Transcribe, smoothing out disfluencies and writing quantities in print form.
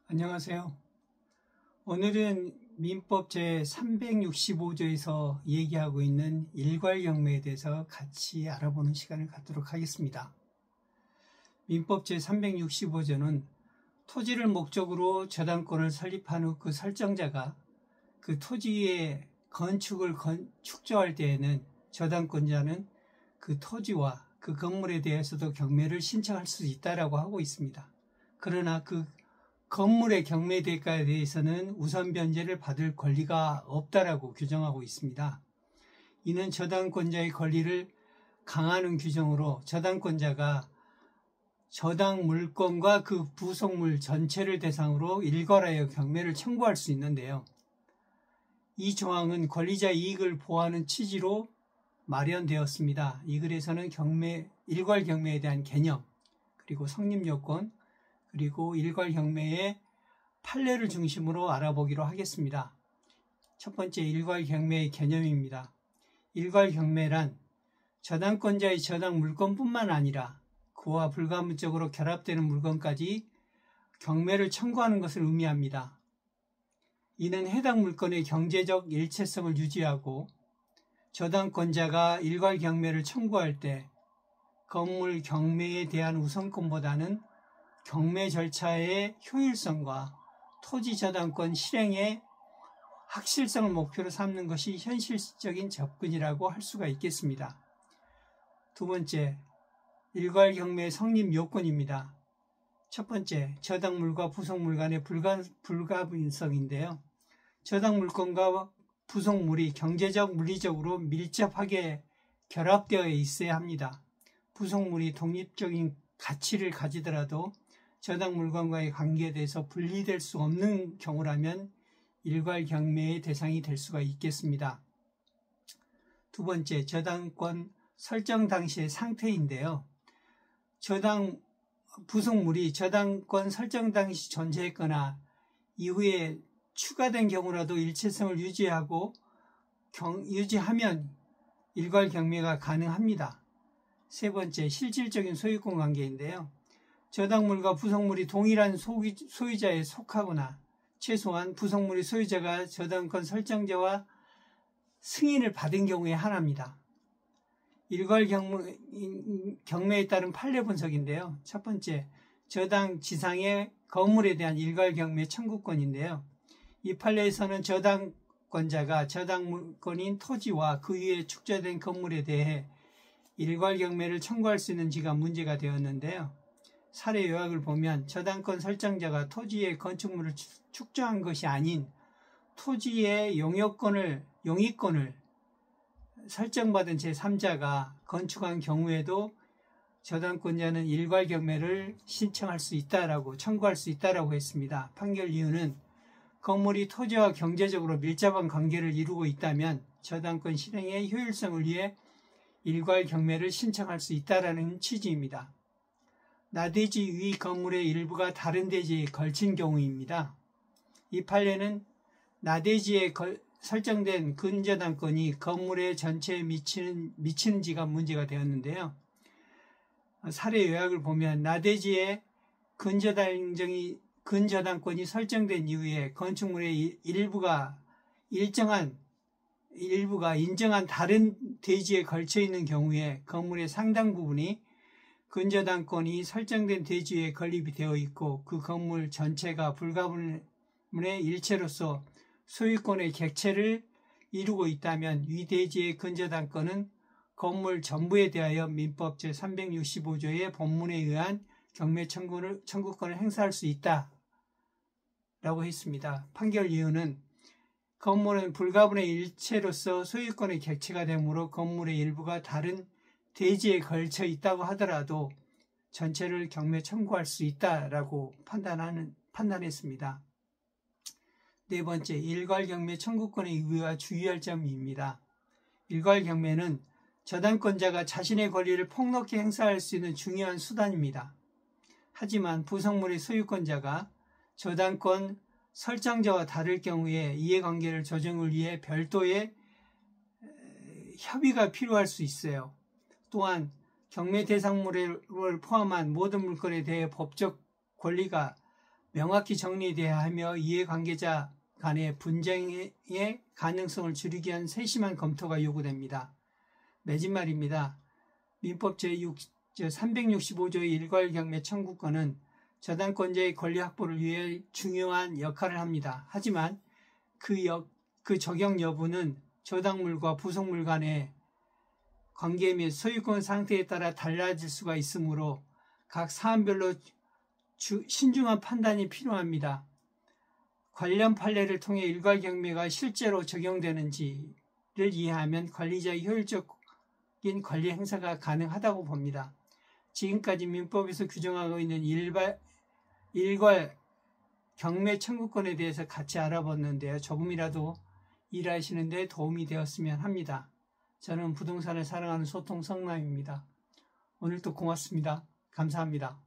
안녕하세요. 오늘은 민법 제365조에서 얘기하고 있는 일괄경매에 대해서 같이 알아보는 시간을 갖도록 하겠습니다. 민법 제365조는 토지를 목적으로 저당권을 설립한 후 그 설정자가 그 토지의 건축을 축조할 때에는 저당권자는 그 토지와 그 건물에 대해서도 경매를 신청할 수 있다라고 하고 있습니다. 그러나 그 건물의 경매 대가에 대해서는 우선 변제를 받을 권리가 없다라고 규정하고 있습니다. 이는 저당권자의 권리를 강화하는 규정으로 저당권자가 저당 물건과 그 부속물 전체를 대상으로 일괄하여 경매를 청구할 수 있는데요. 이 조항은 권리자 이익을 보호하는 취지로 마련되었습니다. 이 글에서는 일괄 경매에 대한 개념, 그리고 성립 요건, 그리고 일괄 경매의 판례를 중심으로 알아보기로 하겠습니다. 첫 번째, 일괄 경매의 개념입니다. 일괄 경매란 저당권자의 저당 물건뿐만 아니라 그와 불가분적으로 결합되는 물건까지 경매를 청구하는 것을 의미합니다. 이는 해당 물건의 경제적 일체성을 유지하고 저당권자가 일괄 경매를 청구할 때 건물 경매에 대한 우선권보다는 경매 절차의 효율성과 토지 저당권 실행의 확실성을 목표로 삼는 것이 현실적인 접근이라고 할 수가 있겠습니다. 두 번째, 일괄 경매 성립 요건입니다. 첫 번째, 저당물과 부속물 간의 불가분성인데요. 저당물건과 부속물이 경제적, 물리적으로 밀접하게 결합되어 있어야 합니다. 부속물이 독립적인 가치를 가지더라도 저당 물건과의 관계에 대해서 분리될 수 없는 경우라면 일괄 경매의 대상이 될 수가 있겠습니다. 두 번째, 저당권 설정 당시의 상태인데요. 부속물이 저당권 설정 당시 존재했거나 이후에 추가된 경우라도 일체성을 유지하면 일괄 경매가 가능합니다. 세 번째, 실질적인 소유권 관계인데요. 저당물과 부속물이 동일한 소유자에 속하거나 최소한 부속물의 소유자가 저당권 설정자와 승인을 받은 경우에 하나입니다. 일괄 경매에 따른 판례 분석인데요. 첫 번째, 저당 지상의 건물에 대한 일괄 경매 청구권인데요. 이 판례에서는 저당권자가 저당 물건인 토지와 그 위에 축조된 건물에 대해 일괄 경매를 청구할 수 있는지가 문제가 되었는데요. 사례 요약을 보면 저당권 설정자가 토지의 건축물을 축조한 것이 아닌 토지의 용익권을 설정받은 제3자가 건축한 경우에도 저당권자는 일괄 경매를 청구할 수 있다라고 했습니다. 판결 이유는 건물이 토지와 경제적으로 밀접한 관계를 이루고 있다면 저당권 실행의 효율성을 위해 일괄 경매를 신청할 수 있다라는 취지입니다. 나대지 위 건물의 일부가 다른 대지에 걸친 경우입니다. 이 판례는 나대지에 설정된 근저당권이 건물의 전체에 미치는지가 문제가 되었는데요. 사례 요약을 보면 나대지에 근저당권이 설정된 이후에 건축물의 일부가 인정한 다른 대지에 걸쳐 있는 경우에 건물의 상당 부분이 근저당권이 설정된 대지에 건립이 되어 있고 그 건물 전체가 불가분의 일체로서 소유권의 객체를 이루고 있다면 위 대지의 근저당권은 건물 전부에 대하여 민법 제365조의 본문에 의한 경매 청구권을 행사할 수 있다라고 했습니다. 판결 이유는 건물은 불가분의 일체로서 소유권의 객체가 되므로 건물의 일부가 다른 대지에 걸쳐 있다고 하더라도 전체를 경매 청구할 수 있다라고 판단했습니다. 네 번째, 일괄 경매 청구권의 의의와 주의할 점입니다. 일괄 경매는 저당권자가 자신의 권리를 폭넓게 행사할 수 있는 중요한 수단입니다. 하지만 부속물의 소유권자가 저당권 설정자와 다를 경우에 이해관계를 조정을 위해 별도의 협의가 필요할 수 있어요. 또한 경매 대상물을 포함한 모든 물건에 대해 법적 권리가 명확히 정리돼야 하며 이해관계자 간의 분쟁의 가능성을 줄이기 위한 세심한 검토가 요구됩니다. 매진 말입니다. 민법 제365조의 일괄경매 청구권은 저당권자의 권리 확보를 위해 중요한 역할을 합니다. 하지만 그 적용 여부는 저당물과 부속물 간의 관계 및 소유권 상태에 따라 달라질 수가 있으므로 각 사안별로 신중한 판단이 필요합니다. 관련 판례를 통해 일괄경매가 실제로 적용되는지를 이해하면 관리자의 효율적인 권리 행사가 가능하다고 봅니다. 지금까지 민법에서 규정하고 있는 일괄 경매 청구권에 대해서 같이 알아봤는데요. 조금이라도 일하시는 데 도움이 되었으면 합니다. 저는 부동산을 사랑하는 소통 성남입니다. 오늘도 고맙습니다. 감사합니다.